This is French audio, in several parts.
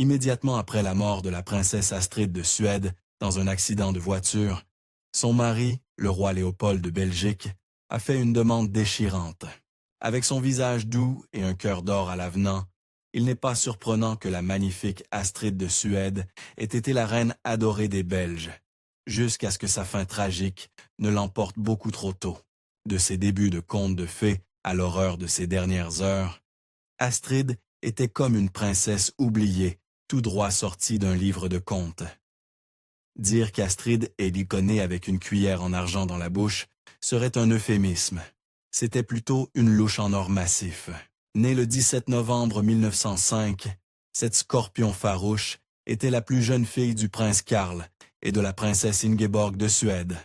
Immédiatement après la mort de la princesse Astrid de Suède dans un accident de voiture, son mari, le roi Léopold de Belgique, a fait une demande déchirante. Avec son visage doux et un cœur d'or à l'avenant, il n'est pas surprenant que la magnifique Astrid de Suède ait été la reine adorée des Belges, jusqu'à ce que sa fin tragique ne l'emporte beaucoup trop tôt. De ses débuts de conte de fées à l'horreur de ses dernières heures, Astrid était comme une princesse oubliée, tout droit sortie d'un livre de contes. Dire qu'Astrid est l'icônée avec une cuillère en argent dans la bouche serait un euphémisme. C'était plutôt une louche en or massif. Née le 17 novembre 1905, cette scorpion farouche était la plus jeune fille du prince Karl et de la princesse Ingeborg de Suède.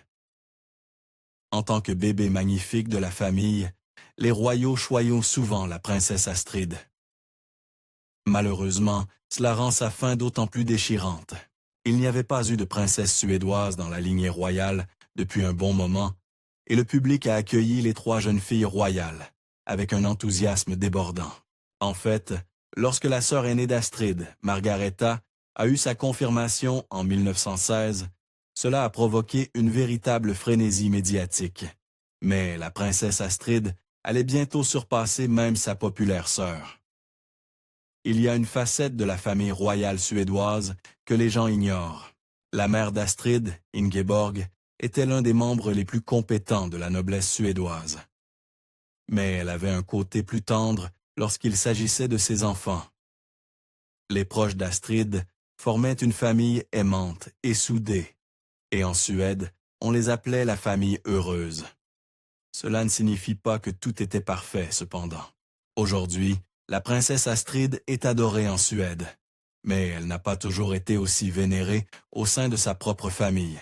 En tant que bébé magnifique de la famille, les royaux choyons souvent la princesse Astrid. Malheureusement, cela rend sa fin d'autant plus déchirante. Il n'y avait pas eu de princesse suédoise dans la lignée royale depuis un bon moment, et le public a accueilli les 3 jeunes filles royales, avec un enthousiasme débordant. En fait, lorsque la sœur aînée d'Astrid, Margaretha, a eu sa confirmation en 1916, cela a provoqué une véritable frénésie médiatique. Mais la princesse Astrid allait bientôt surpasser même sa populaire sœur. Il y a une facette de la famille royale suédoise que les gens ignorent. La mère d'Astrid, Ingeborg, était l'un des membres les plus compétents de la noblesse suédoise. Mais elle avait un côté plus tendre lorsqu'il s'agissait de ses enfants. Les proches d'Astrid formaient une famille aimante et soudée, et en Suède, on les appelait la famille heureuse. Cela ne signifie pas que tout était parfait, cependant. Aujourd'hui, la princesse Astrid est adorée en Suède, mais elle n'a pas toujours été aussi vénérée au sein de sa propre famille.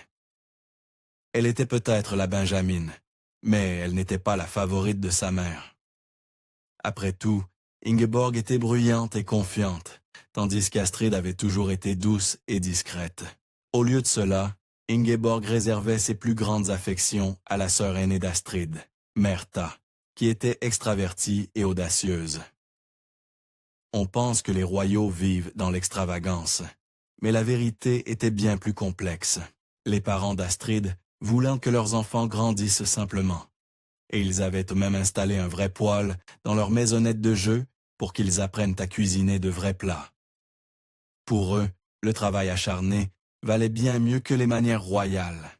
Elle était peut-être la Benjamine, mais elle n'était pas la favorite de sa mère. Après tout, Ingeborg était bruyante et confiante, tandis qu'Astrid avait toujours été douce et discrète. Au lieu de cela, Ingeborg réservait ses plus grandes affections à la sœur aînée d'Astrid, Märtha, qui était extravertie et audacieuse. On pense que les royaux vivent dans l'extravagance, mais la vérité était bien plus complexe. Les parents d'Astrid voulant que leurs enfants grandissent simplement, et ils avaient eux-mêmes installé un vrai poêle dans leur maisonnette de jeu pour qu'ils apprennent à cuisiner de vrais plats. Pour eux, le travail acharné valait bien mieux que les manières royales.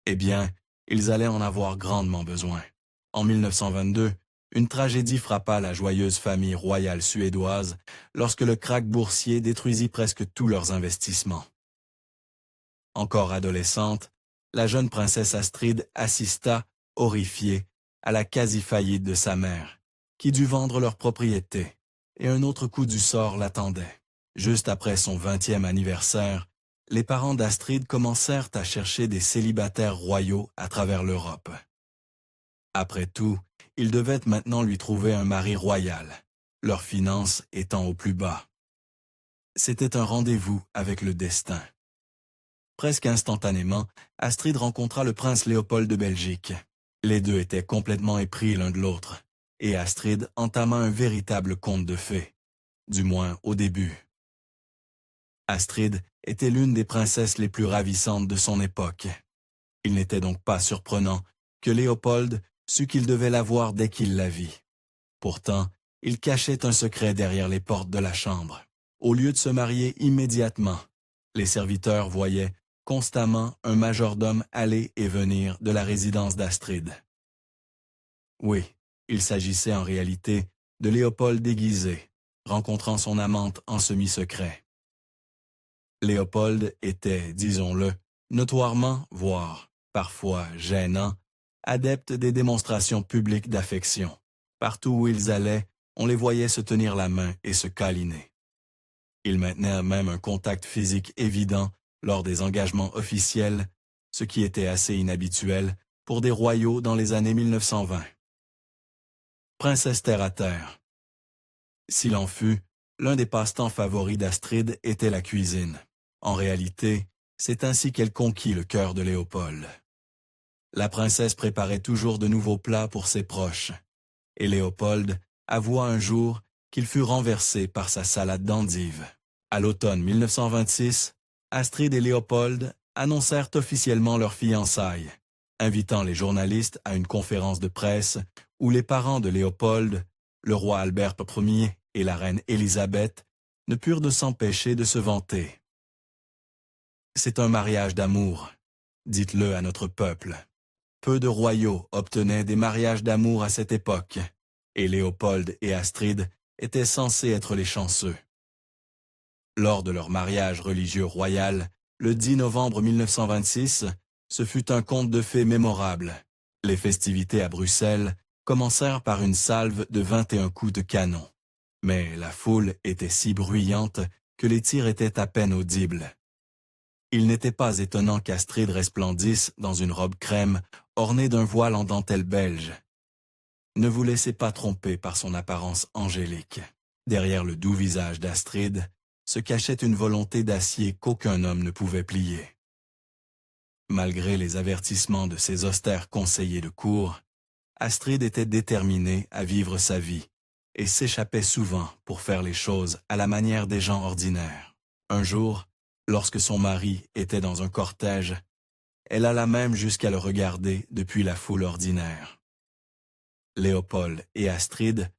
Eh bien, ils allaient en avoir grandement besoin. En 1922, une tragédie frappa la joyeuse famille royale suédoise lorsque le krach boursier détruisit presque tous leurs investissements. Encore adolescente, la jeune princesse Astrid assista, horrifiée, à la quasi-faillite de sa mère, qui dut vendre leur propriété, et un autre coup du sort l'attendait. Juste après son 20e anniversaire, les parents d'Astrid commencèrent à chercher des célibataires royaux à travers l'Europe. Après tout, ils devaient maintenant lui trouver un mari royal, leurs finances étant au plus bas. C'était un rendez-vous avec le destin. Presque instantanément, Astrid rencontra le prince Léopold de Belgique. Les deux étaient complètement épris l'un de l'autre, et Astrid entama un véritable conte de fées, du moins au début. Astrid était l'une des princesses les plus ravissantes de son époque. Il n'était donc pas surprenant que Léopold sut qu'il devait la voir dès qu'il la vit. Pourtant, il cachait un secret derrière les portes de la chambre. Au lieu de se marier immédiatement, les serviteurs voyaient constamment un majordome aller et venir de la résidence d'Astrid. Oui, il s'agissait en réalité de Léopold déguisé, rencontrant son amante en semi-secret. Léopold était, disons-le, notoirement, voire parfois gênant, adepte des démonstrations publiques d'affection. Partout où ils allaient, on les voyait se tenir la main et se câliner. Ils maintenaient même un contact physique évident lors des engagements officiels, ce qui était assez inhabituel pour des royaux dans les années 1920. Princesse terre-à-terre. S'il en fut, l'un des passe-temps favoris d'Astrid était la cuisine. En réalité, c'est ainsi qu'elle conquit le cœur de Léopold. La princesse préparait toujours de nouveaux plats pour ses proches, et Léopold avoua un jour qu'il fut renversé par sa salade d'endives. À l'automne 1926, Astrid et Léopold annoncèrent officiellement leur fiançailles, invitant les journalistes à une conférence de presse où les parents de Léopold, le roi Albert Ier et la reine Élisabeth, ne purent de s'empêcher de se vanter. « C'est un mariage d'amour, dites-le à notre peuple. » Peu de royaux obtenaient des mariages d'amour à cette époque, et Léopold et Astrid étaient censés être les chanceux. Lors de leur mariage religieux royal, le 10 novembre 1926, ce fut un conte de fées mémorable. Les festivités à Bruxelles commencèrent par une salve de 21 coups de canon. Mais la foule était si bruyante que les tirs étaient à peine audibles. Il n'était pas étonnant qu'Astrid resplendisse dans une robe crème ornée d'un voile en dentelle belge. Ne vous laissez pas tromper par son apparence angélique. Derrière le doux visage d'Astrid se cachait une volonté d'acier qu'aucun homme ne pouvait plier. Malgré les avertissements de ses austères conseillers de cour, Astrid était déterminée à vivre sa vie et s'échappait souvent pour faire les choses à la manière des gens ordinaires. Un jour, lorsque son mari était dans un cortège, elle alla même jusqu'à le regarder depuis la foule ordinaire. Léopold et Astrid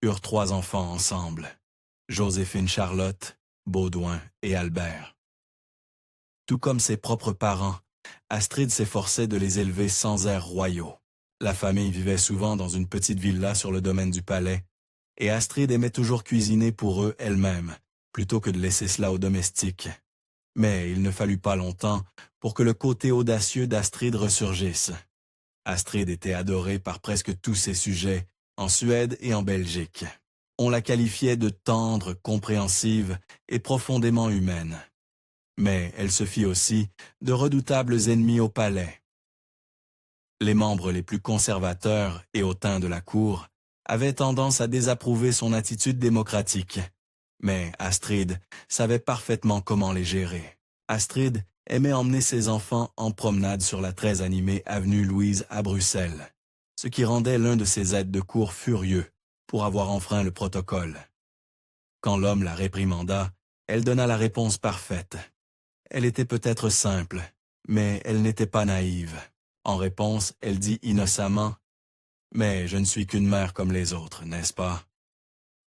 eurent 3 enfants ensemble, Joséphine Charlotte, Baudouin et Albert. Tout comme ses propres parents, Astrid s'efforçait de les élever sans airs royaux. La famille vivait souvent dans une petite villa sur le domaine du palais, et Astrid aimait toujours cuisiner pour eux elle-même, plutôt que de laisser cela aux domestiques. Mais il ne fallut pas longtemps pour que le côté audacieux d'Astrid ressurgisse. Astrid était adorée par presque tous ses sujets, en Suède et en Belgique. On la qualifiait de tendre, compréhensive et profondément humaine. Mais elle se fit aussi de redoutables ennemis au palais. Les membres les plus conservateurs et hautains de la cour avaient tendance à désapprouver son attitude démocratique. Mais Astrid savait parfaitement comment les gérer. Astrid aimait emmener ses enfants en promenade sur la très animée avenue Louise à Bruxelles, ce qui rendait l'un de ses aides de cour furieux pour avoir enfreint le protocole. Quand l'homme la réprimanda, elle donna la réponse parfaite. Elle était peut-être simple, mais elle n'était pas naïve. En réponse, elle dit innocemment « Mais je ne suis qu'une mère comme les autres, n'est-ce pas ?»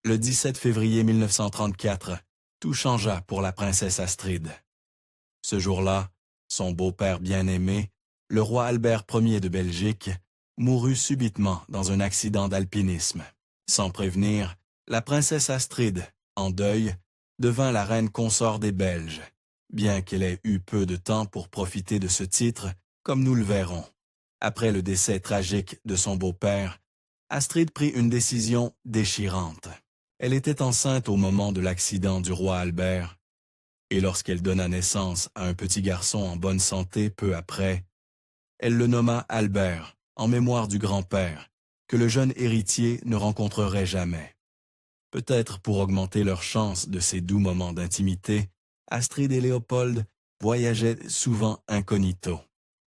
Le 17 février 1934, tout changea pour la princesse Astrid. Ce jour-là, son beau-père bien-aimé, le roi Albert Ier de Belgique, mourut subitement dans un accident d'alpinisme. Sans prévenir, la princesse Astrid, en deuil, devint la reine consort des Belges, bien qu'elle ait eu peu de temps pour profiter de ce titre, comme nous le verrons. Après le décès tragique de son beau-père, Astrid prit une décision déchirante. Elle était enceinte au moment de l'accident du roi Albert, et lorsqu'elle donna naissance à un petit garçon en bonne santé peu après, elle le nomma Albert, en mémoire du grand-père, que le jeune héritier ne rencontrerait jamais. Peut-être pour augmenter leurs chances de ces doux moments d'intimité, Astrid et Léopold voyageaient souvent incognito.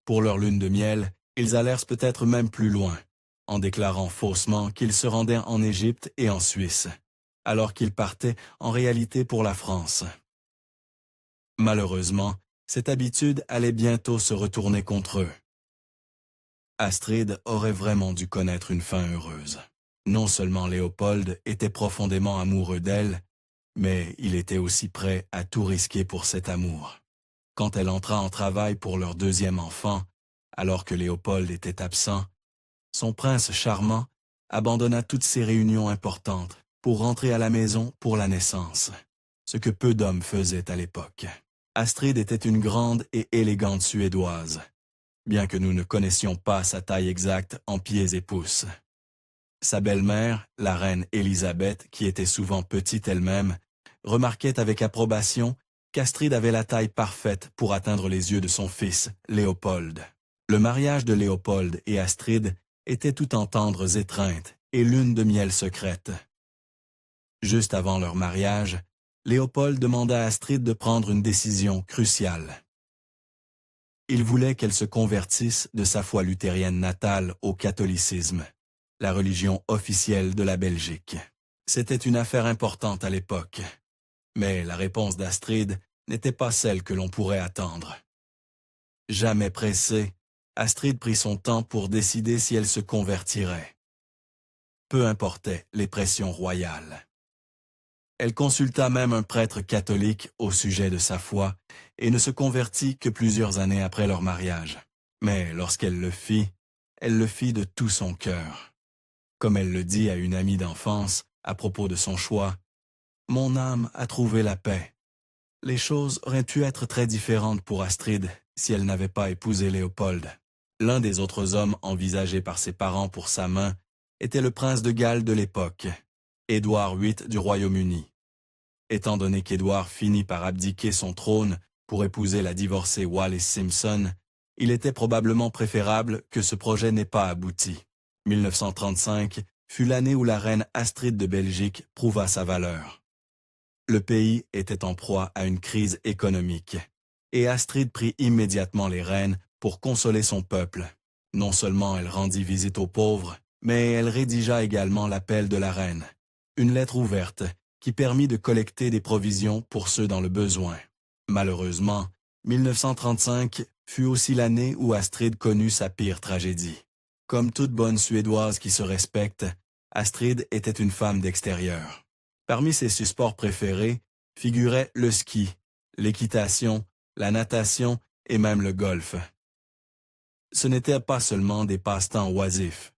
Pour leur lune de miel, ils allèrent peut-être même plus loin, en déclarant faussement qu'ils se rendaient en Égypte et en Suisse, alors qu'ils partaient en réalité pour la France. Malheureusement, cette habitude allait bientôt se retourner contre eux. Astrid aurait vraiment dû connaître une fin heureuse. Non seulement Léopold était profondément amoureux d'elle, mais il était aussi prêt à tout risquer pour cet amour. Quand elle entra en travail pour leur 2e enfant, alors que Léopold était absent, son prince charmant abandonna toutes ses réunions importantes pour rentrer à la maison pour la naissance, ce que peu d'hommes faisaient à l'époque. Astrid était une grande et élégante Suédoise, bien que nous ne connaissions pas sa taille exacte en pieds et pouces. Sa belle-mère, la reine Élisabeth, qui était souvent petite elle-même, remarquait avec approbation qu'Astrid avait la taille parfaite pour atteindre les yeux de son fils, Léopold. Le mariage de Léopold et Astrid était tout en tendres étreintes et lune de miel secrète. Juste avant leur mariage, Léopold demanda à Astrid de prendre une décision cruciale. Il voulait qu'elle se convertisse de sa foi luthérienne natale au catholicisme, la religion officielle de la Belgique. C'était une affaire importante à l'époque. Mais la réponse d'Astrid n'était pas celle que l'on pourrait attendre. Jamais pressée, Astrid prit son temps pour décider si elle se convertirait. Peu importaient les pressions royales. Elle consulta même un prêtre catholique au sujet de sa foi et ne se convertit que plusieurs années après leur mariage. Mais lorsqu'elle le fit de tout son cœur. Comme elle le dit à une amie d'enfance à propos de son choix, « Mon âme a trouvé la paix. » Les choses auraient pu être très différentes pour Astrid si elle n'avait pas épousé Léopold. L'un des autres hommes envisagés par ses parents pour sa main était le prince de Galles de l'époque, Édouard VIII du Royaume-Uni. Étant donné qu'Édouard finit par abdiquer son trône pour épouser la divorcée Wallis Simpson, il était probablement préférable que ce projet n'ait pas abouti. 1935 fut l'année où la reine Astrid de Belgique prouva sa valeur. Le pays était en proie à une crise économique, et Astrid prit immédiatement les rênes pour consoler son peuple. Non seulement elle rendit visite aux pauvres, mais elle rédigea également l'appel de la reine, une lettre ouverte qui permit de collecter des provisions pour ceux dans le besoin. Malheureusement, 1935 fut aussi l'année où Astrid connut sa pire tragédie. Comme toute bonne Suédoise qui se respecte, Astrid était une femme d'extérieur. Parmi ses sports préférés figuraient le ski, l'équitation, la natation et même le golf. Ce n'étaient pas seulement des passe-temps oisifs.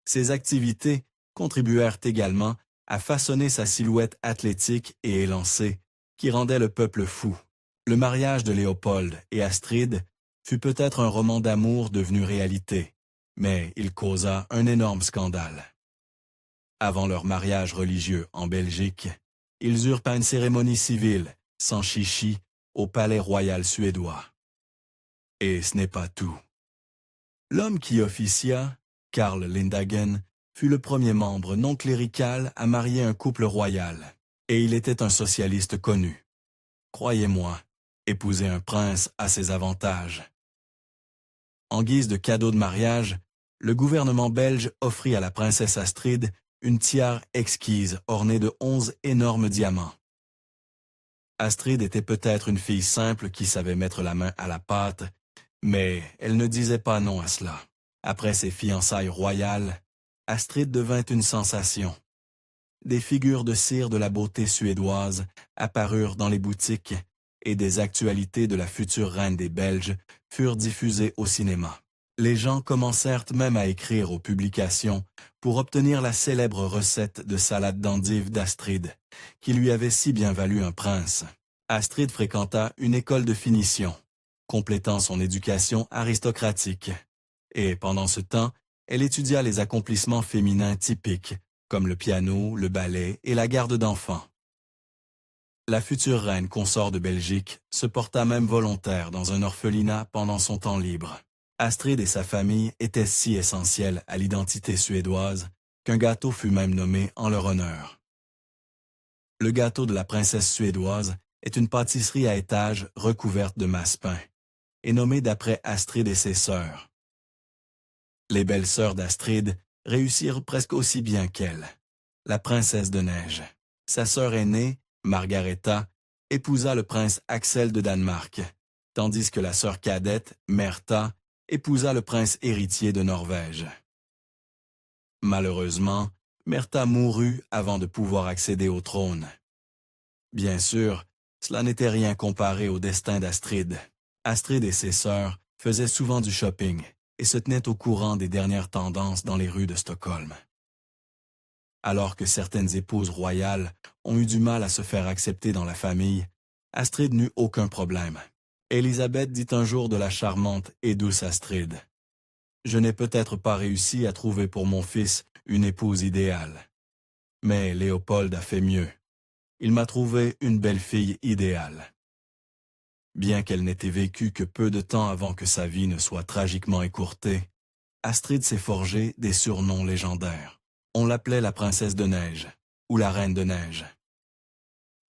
Ces activités contribuèrent également à façonner sa silhouette athlétique et élancée, qui rendait le peuple fou. Le mariage de Léopold et Astrid fut peut-être un roman d'amour devenu réalité, mais il causa un énorme scandale. Avant leur mariage religieux en Belgique, ils eurent une cérémonie civile, sans chichi, au palais royal suédois. Et ce n'est pas tout. L'homme qui officia, Carl Lindhagen, fut le premier membre non clérical à marier un couple royal, et il était un socialiste connu. Croyez-moi, épouser un prince a ses avantages. En guise de cadeau de mariage, le gouvernement belge offrit à la princesse Astrid une tiare exquise ornée de 11 énormes diamants. Astrid était peut-être une fille simple qui savait mettre la main à la pâte, mais elle ne disait pas non à cela. Après ses fiançailles royales, Astrid devint une sensation. Des figures de cire de la beauté suédoise apparurent dans les boutiques et des actualités de la future reine des Belges furent diffusées au cinéma. Les gens commencèrent même à écrire aux publications pour obtenir la célèbre recette de salade d'endives d'Astrid, qui lui avait si bien valu un prince. Astrid fréquenta une école de finition, complétant son éducation aristocratique. Et pendant ce temps, elle étudia les accomplissements féminins typiques, comme le piano, le ballet et la garde d'enfants. La future reine consort de Belgique se porta même volontaire dans un orphelinat pendant son temps libre. Astrid et sa famille étaient si essentielles à l'identité suédoise qu'un gâteau fut même nommé en leur honneur. Le gâteau de la princesse suédoise est une pâtisserie à étages recouverte de massepain, et nommée d'après Astrid et ses sœurs. Les belles sœurs d'Astrid réussirent presque aussi bien qu'elle. La princesse de neige, sa sœur aînée, Margaretha, épousa le prince Axel de Danemark, tandis que la sœur cadette, Märtha, épousa le prince héritier de Norvège. Malheureusement, Märtha mourut avant de pouvoir accéder au trône. Bien sûr, cela n'était rien comparé au destin d'Astrid. Astrid et ses sœurs faisaient souvent du shopping et se tenaient au courant des dernières tendances dans les rues de Stockholm. Alors que certaines épouses royales ont eu du mal à se faire accepter dans la famille, Astrid n'eut aucun problème. Élisabeth dit un jour de la charmante et douce Astrid. « Je n'ai peut-être pas réussi à trouver pour mon fils une épouse idéale. Mais Léopold a fait mieux. Il m'a trouvé une belle fille idéale. » Bien qu'elle n'ait vécu que peu de temps avant que sa vie ne soit tragiquement écourtée, Astrid s'est forgé des surnoms légendaires. On l'appelait la princesse de neige ou la reine de neige.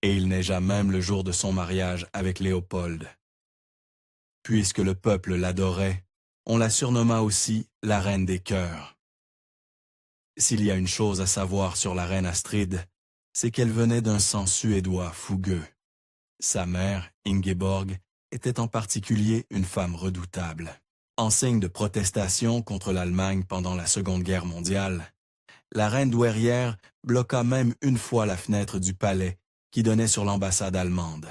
Et il neigea même le jour de son mariage avec Léopold. Puisque le peuple l'adorait, on la surnomma aussi la reine des cœurs. S'il y a une chose à savoir sur la reine Astrid, c'est qu'elle venait d'un sang suédois fougueux. Sa mère, Ingeborg, était en particulier une femme redoutable. En signe de protestation contre l'Allemagne pendant la Seconde Guerre mondiale, la reine douairière bloqua même une fois la fenêtre du palais qui donnait sur l'ambassade allemande.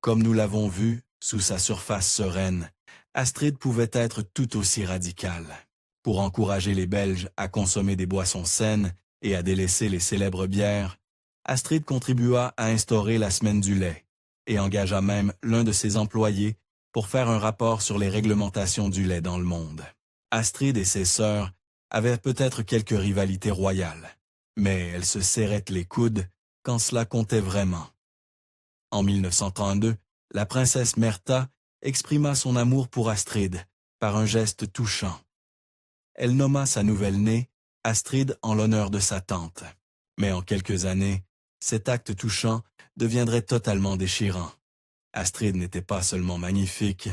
Comme nous l'avons vu, sous sa surface sereine, Astrid pouvait être tout aussi radicale. Pour encourager les Belges à consommer des boissons saines et à délaisser les célèbres bières, Astrid contribua à instaurer la semaine du lait et engagea même l'un de ses employés pour faire un rapport sur les réglementations du lait dans le monde. Astrid et ses sœurs avaient peut-être quelques rivalités royales, mais elles se serraient les coudes quand cela comptait vraiment. En 1932, la princesse Märtha exprima son amour pour Astrid par un geste touchant. Elle nomma sa nouvelle-née Astrid en l'honneur de sa tante. Mais en quelques années, cet acte touchant deviendrait totalement déchirant. Astrid n'était pas seulement magnifique,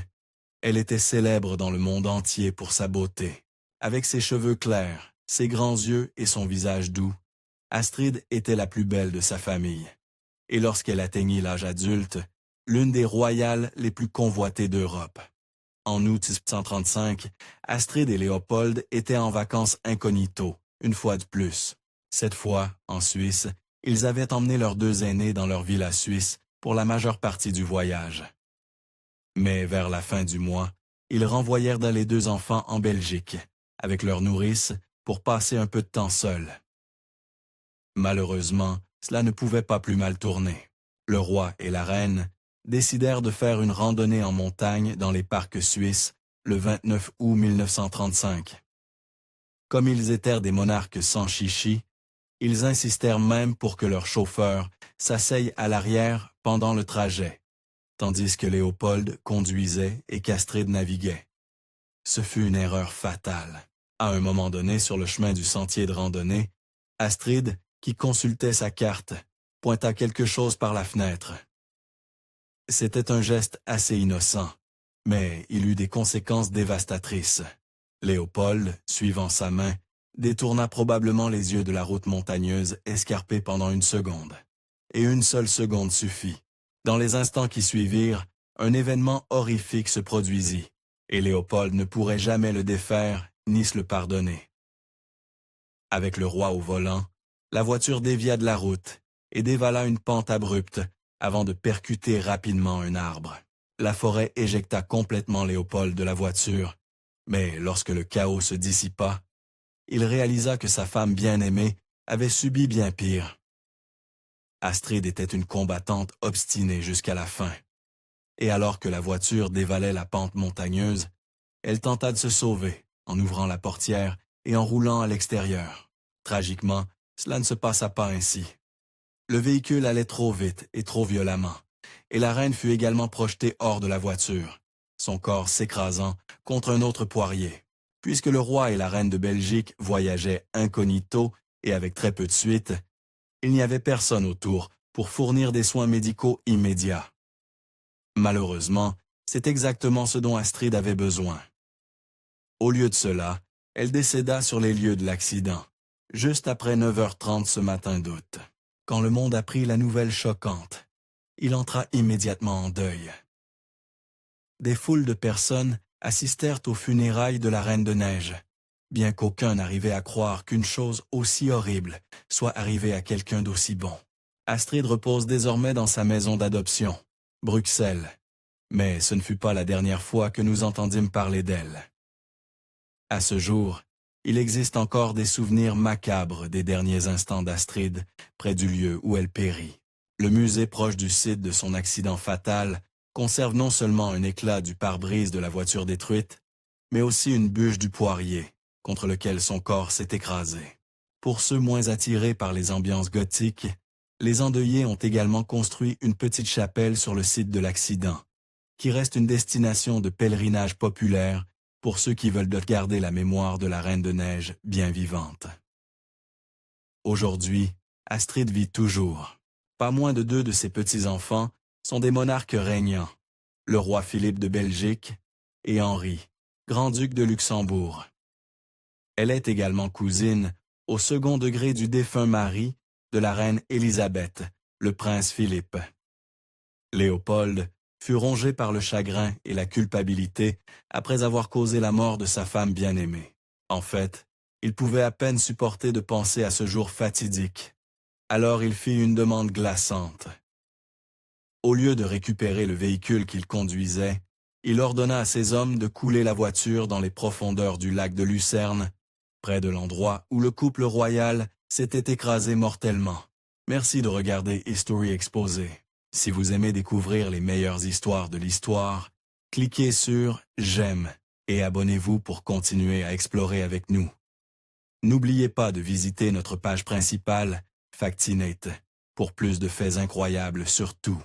elle était célèbre dans le monde entier pour sa beauté. Avec ses cheveux clairs, ses grands yeux et son visage doux, Astrid était la plus belle de sa famille. Et lorsqu'elle atteignit l'âge adulte, l'une des royales les plus convoitées d'Europe. En août 1735, Astrid et Léopold étaient en vacances incognito, une fois de plus. Cette fois, en Suisse, ils avaient emmené leurs deux aînés dans leur villa suisse pour la majeure partie du voyage. Mais vers la fin du mois, ils renvoyèrent les deux enfants en Belgique, avec leur nourrice, pour passer un peu de temps seuls. Malheureusement, cela ne pouvait pas plus mal tourner. Le roi et la reine décidèrent de faire une randonnée en montagne dans les parcs suisses le 29 août 1935. Comme ils étaient des monarques sans chichi, ils insistèrent même pour que leur chauffeur s'asseye à l'arrière pendant le trajet, tandis que Léopold conduisait et qu'Astrid naviguait. Ce fut une erreur fatale. À un moment donné, sur le chemin du sentier de randonnée, Astrid, qui consultait sa carte, pointa quelque chose par la fenêtre. C'était un geste assez innocent, mais il eut des conséquences dévastatrices. Léopold, suivant sa main, détourna probablement les yeux de la route montagneuse escarpée pendant une seconde. Et une seule seconde suffit. Dans les instants qui suivirent, un événement horrifique se produisit, et Léopold ne pourrait jamais le défaire ni se le pardonner. Avec le roi au volant, la voiture dévia de la route et dévala une pente abrupte avant de percuter rapidement un arbre. La forêt éjecta complètement Léopold de la voiture, mais lorsque le chaos se dissipa, il réalisa que sa femme bien-aimée avait subi bien pire. Astrid était une combattante obstinée jusqu'à la fin, et alors que la voiture dévalait la pente montagneuse, elle tenta de se sauver en ouvrant la portière et en roulant à l'extérieur. Tragiquement, cela ne se passa pas ainsi. Le véhicule allait trop vite et trop violemment, et la reine fut également projetée hors de la voiture, son corps s'écrasant contre un autre poirier. Puisque le roi et la reine de Belgique voyageaient incognito et avec très peu de suite, il n'y avait personne autour pour fournir des soins médicaux immédiats. Malheureusement, c'est exactement ce dont Astrid avait besoin. Au lieu de cela, elle décéda sur les lieux de l'accident, juste après 9h30 ce matin d'août. Quand le monde apprit la nouvelle choquante, il entra immédiatement en deuil. Des foules de personnes assistèrent aux funérailles de la Reine de Neige, bien qu'aucun n'arrivait à croire qu'une chose aussi horrible soit arrivée à quelqu'un d'aussi bon. Astrid repose désormais dans sa maison d'adoption, Bruxelles, mais ce ne fut pas la dernière fois que nous entendîmes parler d'elle. À ce jour, il existe encore des souvenirs macabres des derniers instants d'Astrid près du lieu où elle périt. Le musée proche du site de son accident fatal conserve non seulement un éclat du pare-brise de la voiture détruite, mais aussi une bûche du poirier contre lequel son corps s'est écrasé. Pour ceux moins attirés par les ambiances gothiques, les endeuillés ont également construit une petite chapelle sur le site de l'accident, qui reste une destination de pèlerinage populaire pour ceux qui veulent garder la mémoire de la Reine de Neige bien vivante. Aujourd'hui, Astrid vit toujours. Pas moins de 2 de ses petits-enfants sont des monarques régnants, le roi Philippe de Belgique et Henri, grand-duc de Luxembourg. Elle est également cousine, au second degré du défunt mari de la reine Élisabeth, le prince Philippe. Léopold fut rongé par le chagrin et la culpabilité après avoir causé la mort de sa femme bien-aimée. En fait, il pouvait à peine supporter de penser à ce jour fatidique. Alors il fit une demande glaçante. Au lieu de récupérer le véhicule qu'il conduisait, il ordonna à ses hommes de couler la voiture dans les profondeurs du lac de Lucerne, près de l'endroit où le couple royal s'était écrasé mortellement. Merci de regarder History Exposé. Si vous aimez découvrir les meilleures histoires de l'histoire, cliquez sur « J'aime » et abonnez-vous pour continuer à explorer avec nous. N'oubliez pas de visiter notre page principale, Factinate, pour plus de faits incroyables sur tout.